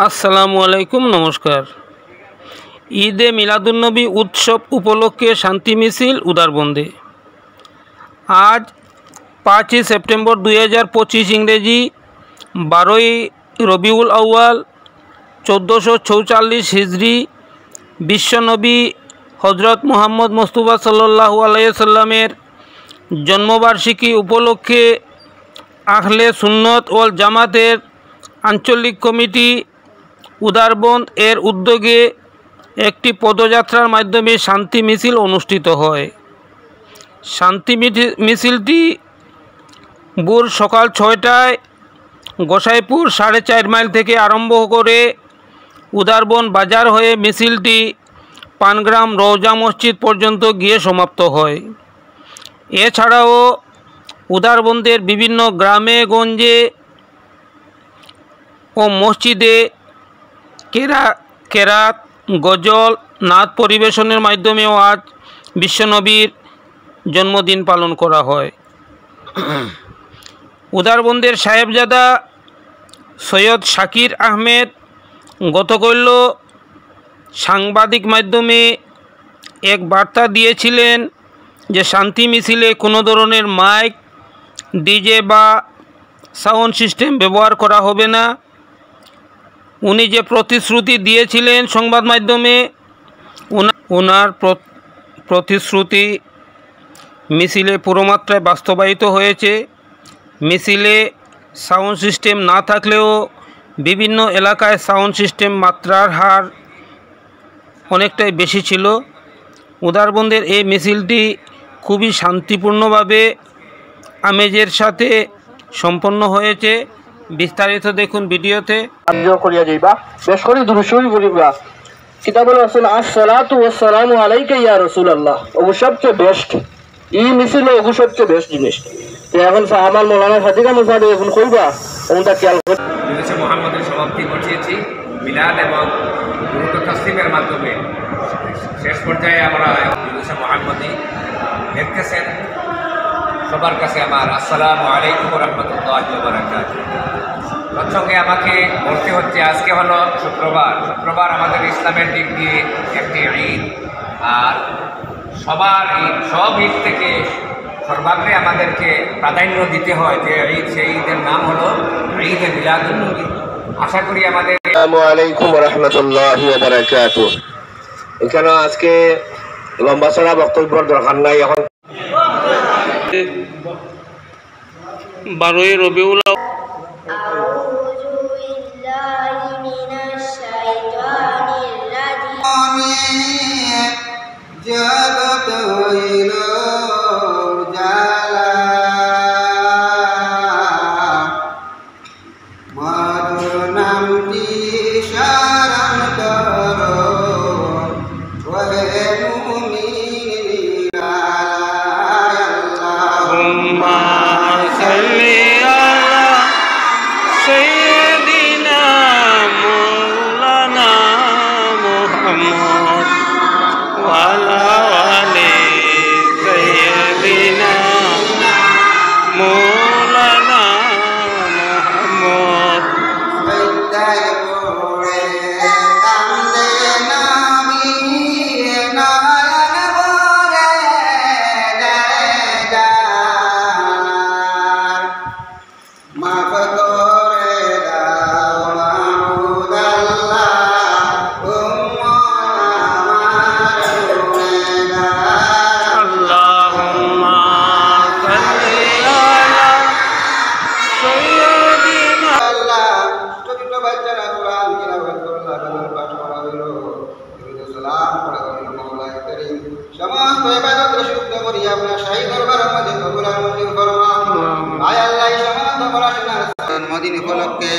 আসসালামু আলাইকুম, নমস্কার। ঈদে মিলাদুন্নবী উৎসব উপলক্ষে শান্তি মিছিল উদারবন্দে। আজ 5 সেপ্টেম্বর 2025 ইংরেজি 12 রবিউল আউয়াল 1444 হিজরি বিশ্বনবী হজরত মুহাম্মদ মুস্তাফা সাল্লাল্লাহু আলাইহি সাল্লামের জন্মবার্ষিকী উপলক্ষে আহলে সুন্নত ওয়াল জামাতের আঞ্চলিক কমিটি উদারবন্দ এর উদ্যোগে একটি পদযাত্রার মাধ্যমে শান্তি মিছিল অনুষ্ঠিত হয়। শান্তি মিছিলটি ভোর সকাল 6টায় গোসাইপুর 4.5 মাইল থেকে আরম্ভ করে উদারবন্দ বাজার হয়ে মিছিলটি পানগ্রাম রওজা মসজিদ পর্যন্ত গিয়ে সমাপ্ত হয়। এছাড়াও উদারবন্দের বিভিন্ন গ্রামে গঞ্জে ও মসজিদে কেরাত গজল নাত পরিবেশনের মাধ্যমেও আজ বিশ্বনবীর জন্মদিন পালন করা হয়। উদারবন্দের সাহেবজাদা সৈয়দ শাকির আহমেদ গতকাল সাংবাদিক মাধ্যমে এক বার্তা দিয়েছিলেন যে শান্তি মিছিলে কোনো ধরনের মাইক, ডিজে বা সাউন্ড সিস্টেম ব্যবহার করা হবে না। উনি যে প্রতিশ্রুতি দিয়েছিলেন সংবাদ মাধ্যমে, ওনার প্রতিশ্রুতি মিছিলে পুরোমাত্রায় বাস্তবায়িত হয়েছে। মিছিলে সাউন্ড সিস্টেম না থাকলেও বিভিন্ন এলাকায় সাউন্ড সিস্টেম মাত্রার হার অনেকটাই বেশি ছিল। উদারবন্দের এই মিছিলটি খুবই শান্তিপূর্ণভাবে আমেজের সাথে সম্পন্ন হয়েছে। বিস্তারিত দেখুন ভিডিওতে। করিয়া যাইবা বেশ করে দুরূদ করিবা। কিতাবুল রাসূল আসসালাতু ওয়াসসালামু আলাইকা ইয়া রাসূলুল্লাহ। সবচেয়ে বেস্ট এই মিছিল সবচেয়ে বেস্ট জিনিস। তো এখন আমার মৌলানা সাদিক আহমদ সাহেব এখন কইবা ওটা খেয়াল করে মুহাম্মদের সমাপ্তি ঘটিয়েছি মিলাদ এবং দুরূদ তাসলিমের মাধ্যমে। শেষ পর্যায়ে আমরা মুহাম্মদী দেখতেছেন। সবার কাছে আমার আসসালামু আলাইকুম ওয়া রাহমাতুল্লাহি ওয়া বারাকাতুহু। প্রসঙ্গে আমাকে বলতে হচ্ছে আজকে হলো শুক্রবার আমাদের ইসলামের দিক দিয়ে একটি ঈদ। আর সবার ঈদ, সব ঈদ থেকে সর্বাগ্রে আমাদেরকে প্রাধান্য দিতে হয় যে ঈদ, সেই ঈদের নাম হলো ঈদে মিলাদুন্নবী। আশা করি আমাদের আসসালামু আলাইকুম ওয়া রাহমাতুল্লাহি ওয়া বারাকাতুহু। এখানে আজকে লম্বা চড়া বক্তব্যের দরকার নাই। এখন 12 রবিউল জগত হইল জালা, মধুর নামটি স্মরণ করো ওহে মুমিনিনা। আল্লাহুম্মা সাল্লি আলা সাইয়্যিদিনা মাওলানা মুহাম্মদ ওয়া আলা আলি সাইয়্যিদিনা মাওলানা মুহাম্মদ। বিদায় করে কান্দে নবী, নয়ন ভরে যায় যার। মাফ করে দাও মাহমুদ আল্লাহ, উম্মত আমার গুনেহগার। আল্লাহুম্মা সাল্লি আলা সাইয়্যিদিনা। আল্লাহ, ছোট বাচ্চারা কোরআন তিলাওয়াত করলো, আল্লাহর পাঠ করা হলো, দুরূদ ও সালাম পড়া হলো মাওলানা করিম। সমস্ত ইবাদত শুদ্ধ করি আপনার শাহী দরবারের মধ্যে কবুল আর মঞ্জুর ফরমাও। আয় আল্লাহ, এই সমস্ত পড়াশোনার জন্মদিন উপলক্ষে